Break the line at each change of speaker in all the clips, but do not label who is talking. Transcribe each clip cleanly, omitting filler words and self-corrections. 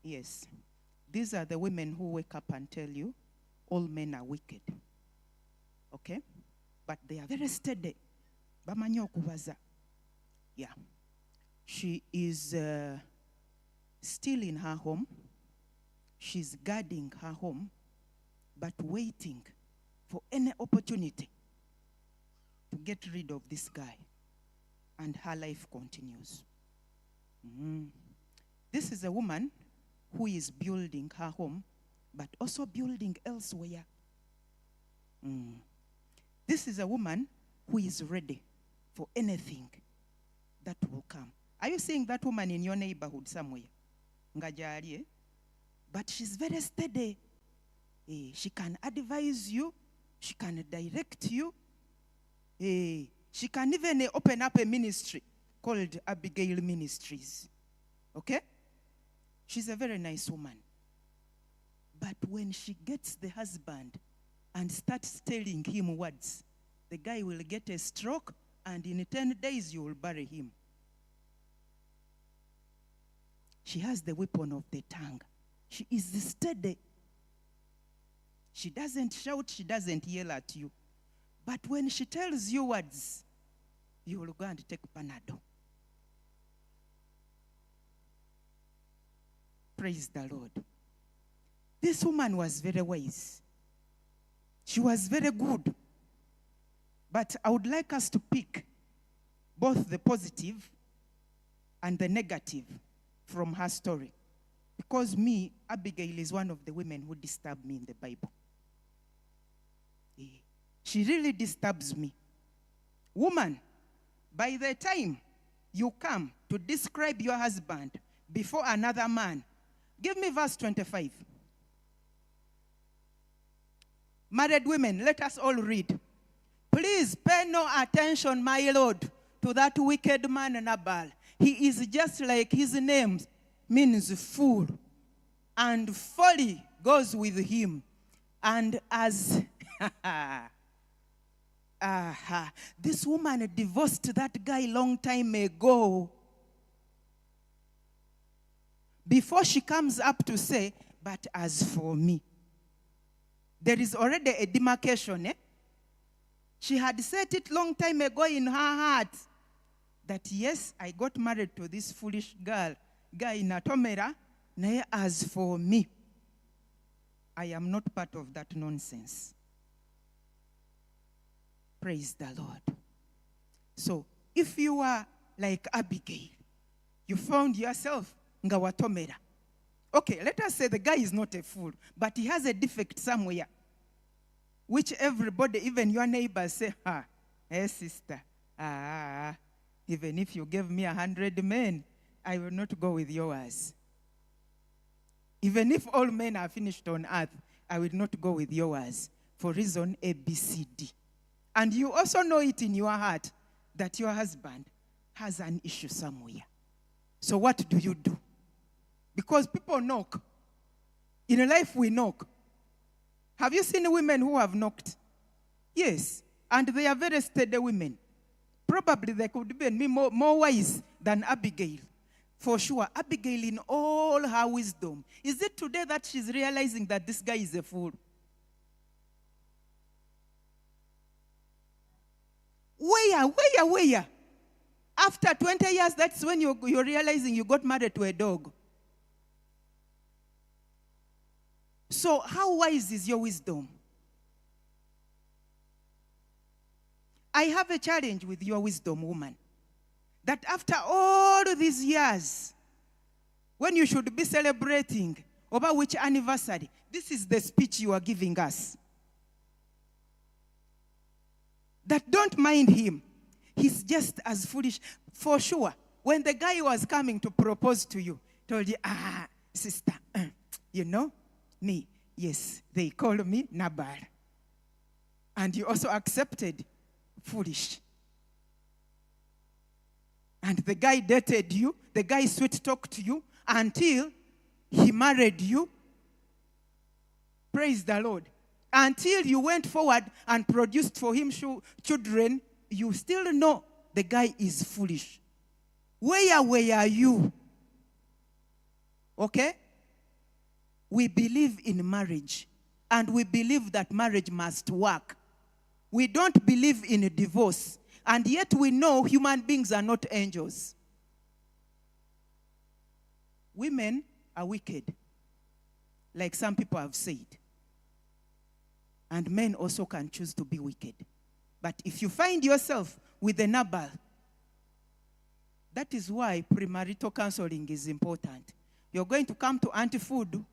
Yes. These are the women who wake up and tell you all men are wicked. Okay? But they are very steady. Bamanyi okubaza. Yeah. She is still in her home. She's guarding her home, but waiting for any opportunity to get rid of this guy. And her life continues. This is a woman who is building her home, but also building elsewhere. This is a woman who is ready for anything that will come. Are you seeing that woman in your neighborhood somewhere? Ngajari, but she's very steady. She can advise you. She can direct you. She can even open up a ministry called Abigail Ministries. Okay? She's a very nice woman. But when she gets the husband and starts telling him words, the guy will get a stroke, and in 10 days you will bury him. She has the weapon of the tongue. She is steady. She doesn't shout, she doesn't yell at you. But when she tells you words, you will go and take Panado. Praise the Lord. This woman was very wise. She was very good. But I would like us to pick both the positive and the negative from her story. Because me, Abigail is one of the women who disturbed me in the Bible. She really disturbs me. Woman, by the time you come to describe your husband before another man, give me verse 25. Married women, let us all read. Please pay no attention, my Lord, to that wicked man Nabal. He is just like his name means fool, and folly goes with him. And as this woman divorced that guy long time ago. Before she comes up to say, but as for me, there is already a demarcation. She had set it long time ago in her heart that yes, I got married to this foolish guy in Atomera. Nay, as for me, I am not part of that nonsense. Praise the Lord. So, if you are like Abigail, you found yourself ngawatomera. Okay, let us say the guy is not a fool, but he has a defect somewhere, which everybody, even your neighbors, say, hey sister, even if you gave me 100 men, I will not go with yours. Even if all men are finished on earth, I will not go with yours for reason A, B, C, D. And you also know it in your heart that your husband has an issue somewhere. So what do you do? Because people knock. In life we knock. Have you seen women who have knocked? Yes. And they are very steady women. Probably they could be more wise than Abigail. For sure, Abigail in all her wisdom. Is it today that she's realizing that this guy is a fool? Where? After 20 years, that's when you're realizing you got married to a dog. So how wise is your wisdom? I have a challenge with your wisdom, woman. That after all these years, when you should be celebrating over which anniversary, this is the speech you are giving us. That don't mind him. He's just as foolish. For sure, when the guy was coming to propose to you, told you, sister, you know, me, yes, they call me Nabal. And you also accepted foolish. And the guy dated you, the guy sweet talked to you until he married you. Praise the Lord. Until you went forward and produced for him children, you still know the guy is foolish. Where were you? Okay? we believe in marriage, and we believe that marriage must work. We don't believe in a divorce, and yet we know human beings are not angels. Women are wicked, like some people have said. And men also can choose to be wicked. But if you find yourself with a Nabal, that is why premarital counseling is important. You're going to come to Auntie Food,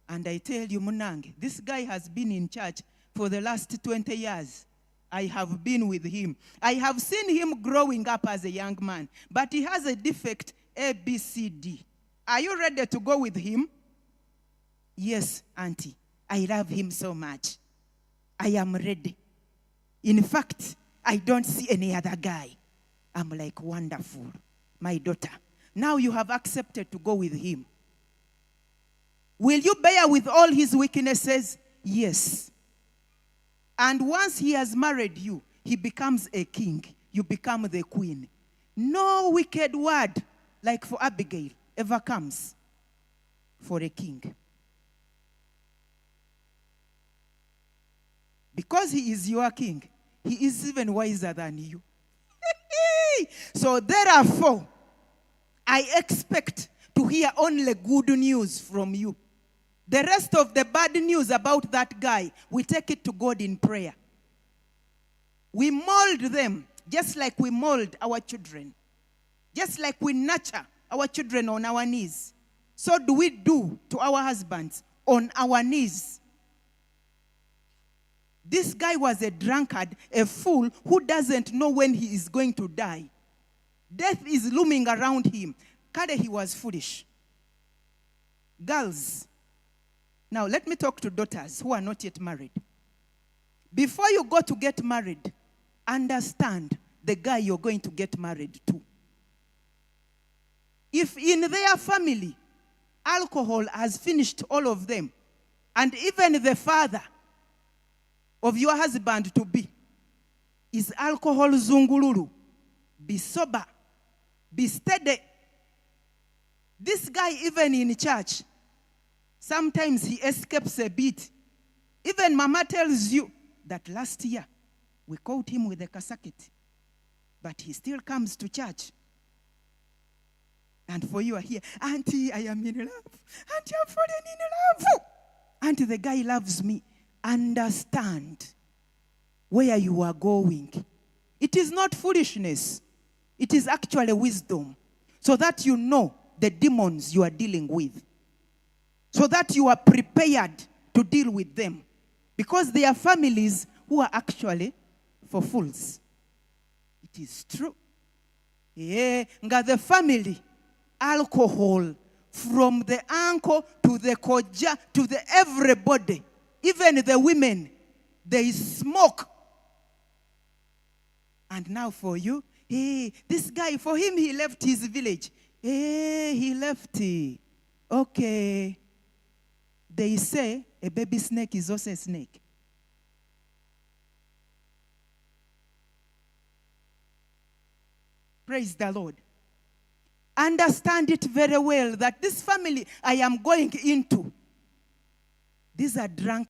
and I tell you, Munange, this guy has been in church for the last 20 years. I have been with him. I have seen him growing up as a young man, but he has a defect, A, B, C, D. Are you ready to go with him? Yes, Auntie. I love him so much. I am ready. In fact, I don't see any other guy. I'm like, wonderful. My daughter, now you have accepted to go with him. Will you bear with all his weaknesses? Yes. And once he has married you, he becomes a king. You become the queen. No wicked word, like for Abigail, ever comes for a king. Because he is your king, he is even wiser than you. So therefore, I expect to hear only good news from you. The rest of the bad news about that guy, we take it to God in prayer. We mold them just like we mold our children. Just like we nurture our children on our knees. So do we do to our husbands on our knees. This guy was a drunkard, a fool who doesn't know when he is going to die. Death is looming around him. Kade, he was foolish. Girls, now let me talk to daughters who are not yet married. Before you go to get married, understand the guy you're going to get married to. If in their family, alcohol has finished all of them, and even the father of your husband-to-be is alcohol zungululu, be sober, be steady. This guy, even in church, sometimes he escapes a bit. Even mama tells you that last year we caught him with a casket, but he still comes to church. And for you are here, Auntie, I am in love. Auntie, I'm falling in love. Auntie, the guy loves me. Understand where you are going. It is not foolishness. It is actually wisdom. So that you know the demons you are dealing with. So that you are prepared to deal with them. Because they are families who are actually for fools. It is true. Yeah, the family, alcohol, from the uncle to the koja to the everybody, even the women, they smoke. And now for you, hey, this guy, for him, he left his village. Hey, he left. Okay. They say a baby snake is also a snake. Praise the Lord. Understand it very well that this family I am going into, these are drunk